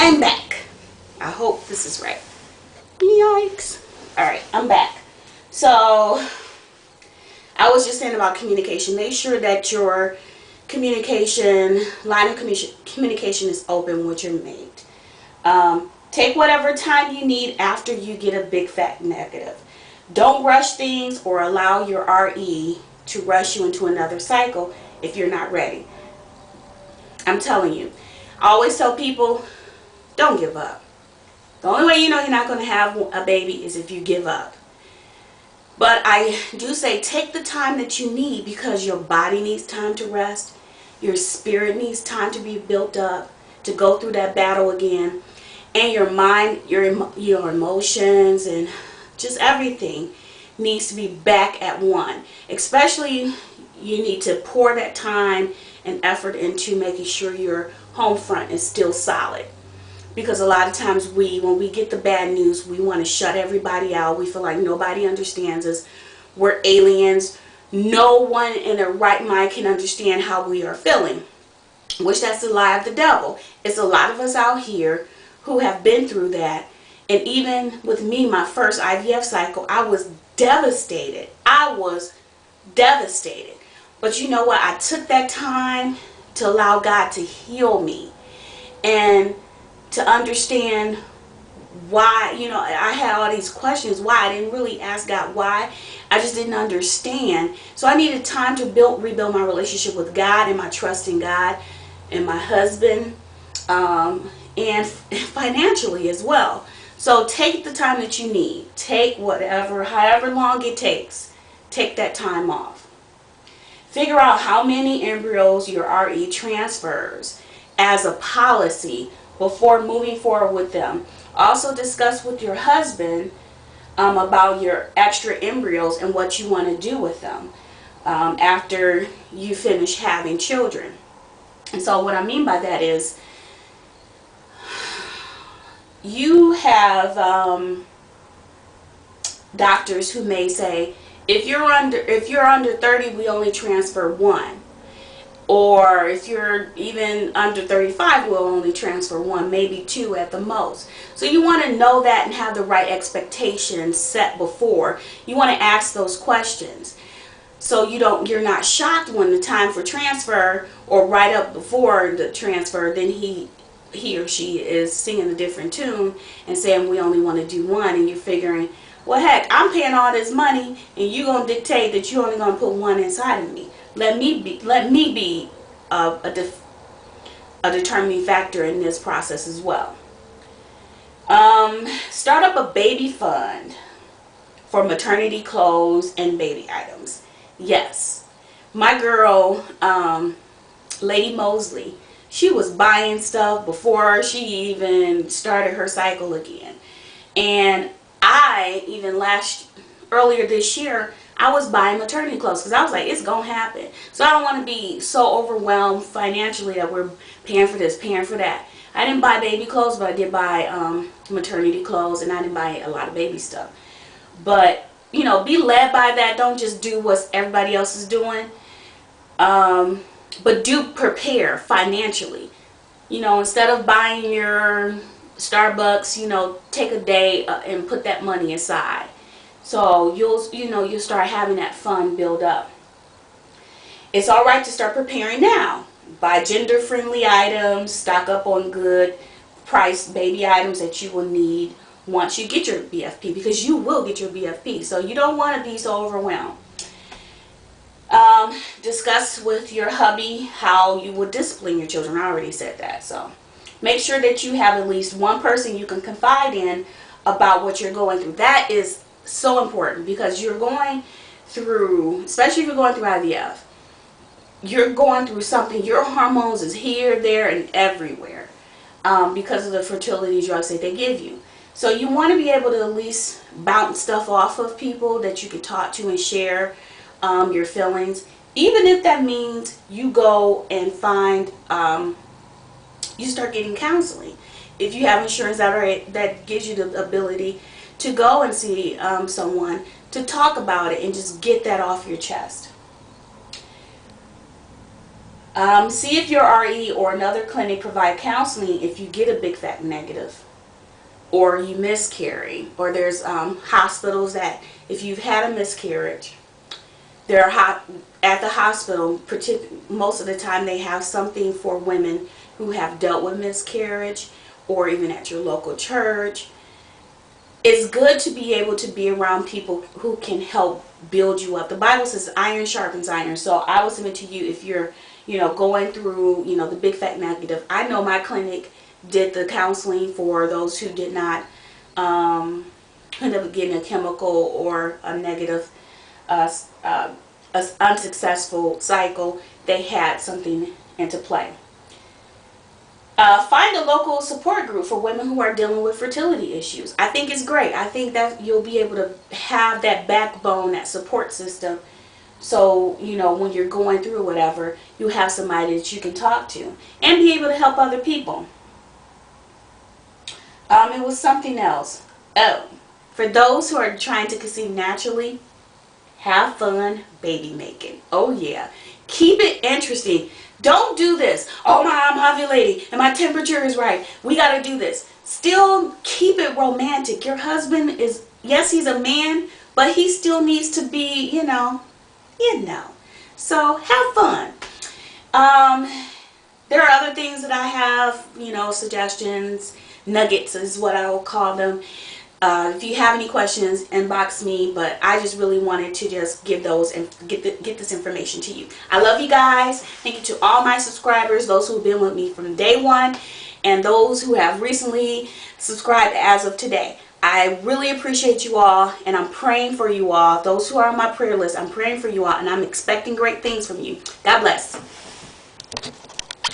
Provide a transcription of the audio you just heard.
I'm back. I hope this is right. Yikes. Alright, I'm back. So, I was just saying about communication. Make sure that your line of communication is open with your mate. Take whatever time you need after you get a big fat negative. Don't rush things or allow your RE to rush you into another cycle if you're not ready. I'm telling you. I always tell people, don't give up. The only way you know you're not going to have a baby is if you give up. But I do say take the time that you need, because your body needs time to rest. Your spirit needs time to be built up, to go through that battle again. And your mind, your emotions, and just everything needs to be back at one. Especially, you need to pour that time and effort into making sure your home front is still solid. Because a lot of times when we get the bad news, we want to shut everybody out. We feel like nobody understands us. We're aliens. No one in their right mind can understand how we are feeling. Which that's the lie of the devil. It's a lot of us out here who have been through that. And even with me, my first IVF cycle, I was devastated. I was devastated. But you know what? I took that time to allow God to heal me. And to understand why, I had all these questions. Why? I didn't really ask God why. I just didn't understand. So I needed time to rebuild my relationship with God and my trust in God and my husband. And financially as well. So take the time that you need. Take however long it takes. Take that time off. Figure out how many embryos your RE transfers as a policy before moving forward with them. Also discuss with your husband about your extra embryos and what you want to do with them after you finish having children. And so what I mean by that is, you have doctors who may say, if you're under 30, we only transfer 1. Or if you're even under 35, we'll only transfer 1, maybe 2 at the most. So you want to know that and have the right expectations set before. You want to ask those questions. So you're not shocked when the time for transfer, or right up before the transfer, then he or she is singing a different tune and saying we only want to do 1, and you're figuring, well, heck, I'm paying all this money and you're going to dictate that you're only going to put 1 inside of me. Let me be a determining factor in this process as well. Start up a baby fund for maternity clothes and baby items. Yes, my girl, Lady Mosley, she was buying stuff before she even started her cycle again. And I, even earlier this year, I was buying maternity clothes because I was like, it's going to happen. So I don't want to be so overwhelmed financially that we're paying for this, paying for that. I didn't buy baby clothes, but I did buy maternity clothes, and I didn't buy a lot of baby stuff. But, be led by that. Don't just do what everybody else is doing. But do prepare financially. Instead of buying your Starbucks, take a day and put that money aside. So you'll start having that fund build up. It's all right to start preparing now. Buy gender-friendly items, stock up on good priced baby items that you will need once you get your BFP, because you will get your BFP. So you don't want to be so overwhelmed. Discuss with your hubby how you would discipline your children. I already said that. So make sure that you have at least one person you can confide in about what you're going through. That is so important, because you're going through, especially if you're going through IVF, you're going through something. Your hormones is here, there, and everywhere because of the fertility drugs that they give you. So you want to be able to at least bounce stuff off of people that you can talk to and share your feelings, even if that means you go and find, you start getting counseling. If you have insurance that gives you the ability to go and see someone to talk about it and just get that off your chest. See if your RE or another clinic provide counseling if you get a big fat negative or you miscarry, or there's hospitals that if you've had a miscarriage, they're at the hospital. Most of the time they have something for women who have dealt with miscarriage, or even at your local church. It's good to be able to be around people who can help build you up. The Bible says iron sharpens iron. So I would submit to you, if you're, going through, the big fat negative. I know my clinic did the counseling for those who did not end up getting a chemical or a negative, unsuccessful cycle. They had something into play. Find a local support group for women who are dealing with fertility issues. I think it's great. I think that you'll be able to have that backbone, that support system. So, when you're going through whatever, you have somebody that you can talk to and be able to help other people. It was something else. Oh, for those who are trying to conceive naturally, have fun baby making. Oh yeah. Keep it interesting. Don't do this. Oh my, I'm ovulating and my temperature is right. We got to do this. Still keep it romantic. Your husband is, yes, he's a man, but he still needs to be, So have fun. There are other things that I have, suggestions, nuggets is what I will call them. If you have any questions, inbox me, but I just really wanted to just give those and get this information to you. I love you guys. Thank you to all my subscribers, those who have been with me from day one, and those who have recently subscribed as of today. I really appreciate you all, and I'm praying for you all. Those who are on my prayer list, I'm praying for you all, and I'm expecting great things from you. God bless.